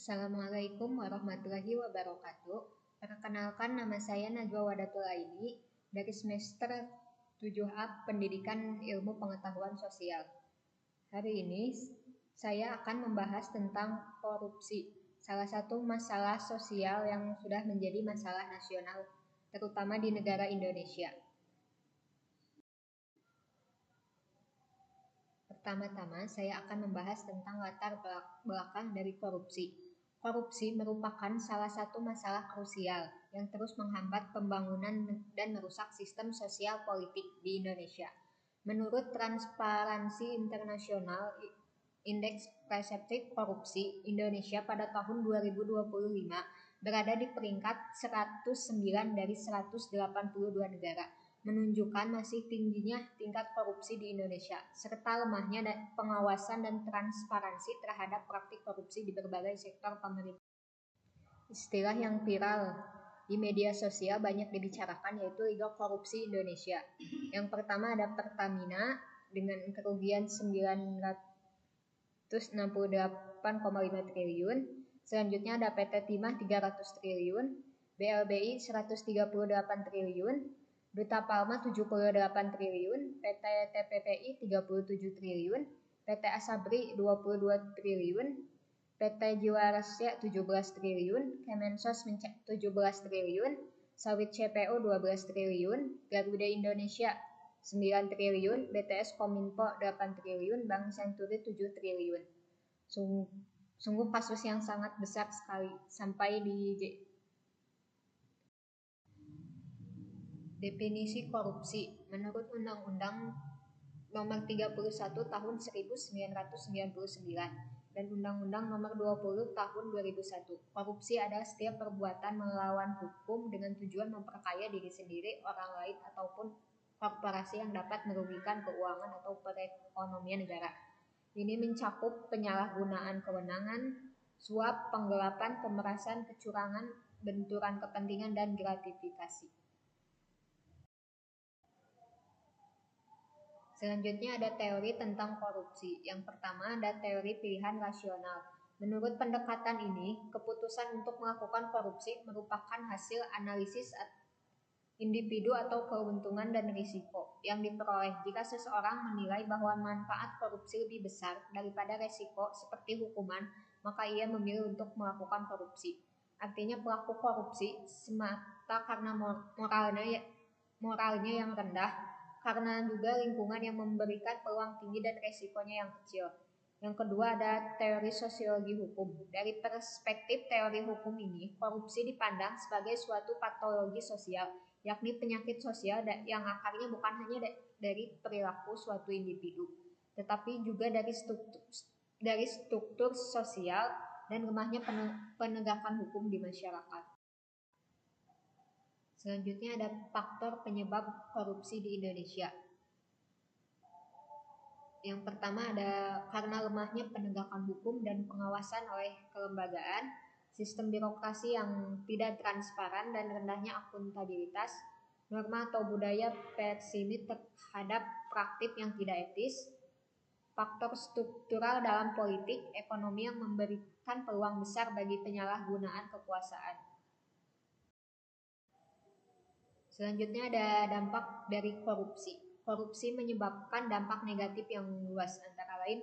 Assalamualaikum warahmatullahi wabarakatuh. Perkenalkan, nama saya Najwa Wadatul Aini dari semester 7A Pendidikan Ilmu Pengetahuan Sosial. Hari ini saya akan membahas tentang korupsi, salah satu masalah sosial yang sudah menjadi masalah nasional, terutama di negara Indonesia. Pertama-tama, saya akan membahas tentang latar belakang dari korupsi. Korupsi merupakan salah satu masalah krusial yang terus menghambat pembangunan dan merusak sistem sosial politik di Indonesia. Menurut Transparansi Internasional, Indeks Persepsi Korupsi Indonesia pada tahun 2025 berada di peringkat 109 dari 182 negara, menunjukkan masih tingginya tingkat korupsi di Indonesia, serta lemahnya pengawasan dan transparansi terhadap praktik korupsi di berbagai sektor pemerintahan. Istilah yang viral di media sosial banyak dibicarakan yaitu Liga Korupsi Indonesia. Yang pertama ada Pertamina dengan kerugian 968,5 triliun. Selanjutnya ada PT Timah 300 triliun, BLBI 138 triliun, Duta Palma 78 triliun, PT TPPI 37 triliun, PT Asabri 22 triliun, PT Jiwarasya 17 triliun, Kemensos 17 triliun, Sawit CPO 12 triliun, Garuda Indonesia 9 triliun, BTS Kominfo 8 triliun, Bank Senturi 7 triliun. Sungguh kasus yang sangat besar sekali, sampai di definisi korupsi. Menurut Undang-Undang Nomor 31 Tahun 1999 dan Undang-Undang Nomor 20 Tahun 2001, korupsi adalah setiap perbuatan melawan hukum dengan tujuan memperkaya diri sendiri, orang lain, ataupun korporasi yang dapat merugikan keuangan atau perekonomian negara. Ini mencakup penyalahgunaan kewenangan, suap, penggelapan, pemerasan, kecurangan, benturan kepentingan, dan gratifikasi. Selanjutnya ada teori tentang korupsi. Yang pertama ada teori pilihan rasional. Menurut pendekatan ini, keputusan untuk melakukan korupsi merupakan hasil analisis individu atau keuntungan dan risiko yang diperoleh. Jika seseorang menilai bahwa manfaat korupsi lebih besar daripada risiko seperti hukuman, maka ia memilih untuk melakukan korupsi. Artinya pelaku korupsi semata karena moralnya yang rendah, karena juga lingkungan yang memberikan peluang tinggi dan resikonya yang kecil. Yang kedua ada teori sosiologi hukum. Dari perspektif teori hukum ini, korupsi dipandang sebagai suatu patologi sosial, yakni penyakit sosial yang akarnya bukan hanya dari perilaku suatu individu, tetapi juga dari struktur sosial dan lemahnya penegakan hukum di masyarakat. Selanjutnya ada faktor penyebab korupsi di Indonesia. Yang pertama ada karena lemahnya penegakan hukum dan pengawasan oleh kelembagaan, sistem birokrasi yang tidak transparan dan rendahnya akuntabilitas, norma atau budaya pesimis terhadap praktik yang tidak etis, faktor struktural dalam politik, ekonomi yang memberikan peluang besar bagi penyalahgunaan kekuasaan. Selanjutnya ada dampak dari korupsi. Korupsi menyebabkan dampak negatif yang luas, antara lain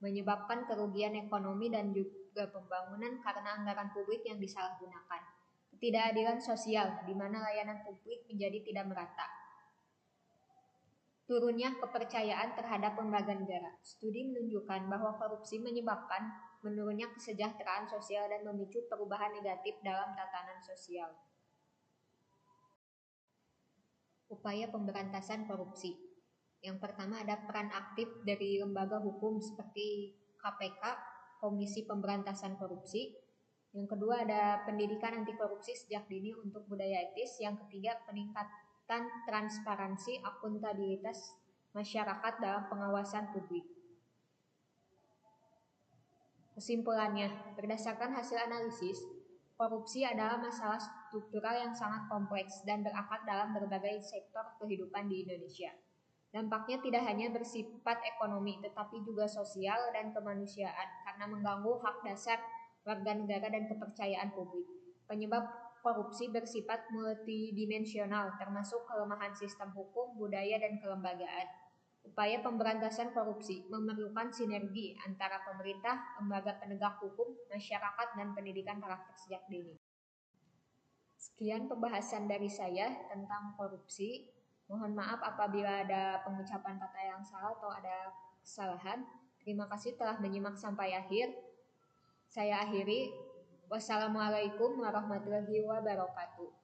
menyebabkan kerugian ekonomi dan juga pembangunan karena anggaran publik yang disalahgunakan. Ketidakadilan sosial, di mana layanan publik menjadi tidak merata. Turunnya kepercayaan terhadap lembaga negara. Studi menunjukkan bahwa korupsi menyebabkan menurunnya kesejahteraan sosial dan memicu perubahan negatif dalam tatanan sosial. Upaya pemberantasan korupsi. Yang pertama ada peran aktif dari lembaga hukum seperti KPK, Komisi Pemberantasan Korupsi. Yang kedua ada pendidikan anti korupsi sejak dini untuk budaya etis. Yang ketiga peningkatan transparansi, akuntabilitas masyarakat dalam pengawasan publik. Kesimpulannya, berdasarkan hasil analisis, korupsi adalah masalah struktural yang sangat kompleks dan berakar dalam berbagai sektor kehidupan di Indonesia. Dampaknya tidak hanya bersifat ekonomi, tetapi juga sosial dan kemanusiaan karena mengganggu hak dasar warga negara, dan kepercayaan publik. Penyebab korupsi bersifat multidimensional, termasuk kelemahan sistem hukum, budaya, dan kelembagaan. Upaya pemberantasan korupsi memerlukan sinergi antara pemerintah, lembaga penegak hukum, masyarakat, dan pendidikan karakter sejak dini. Sekian pembahasan dari saya tentang korupsi. Mohon maaf apabila ada pengucapan kata yang salah atau ada kesalahan. Terima kasih telah menyimak sampai akhir. Saya akhiri. Wassalamualaikum warahmatullahi wabarakatuh.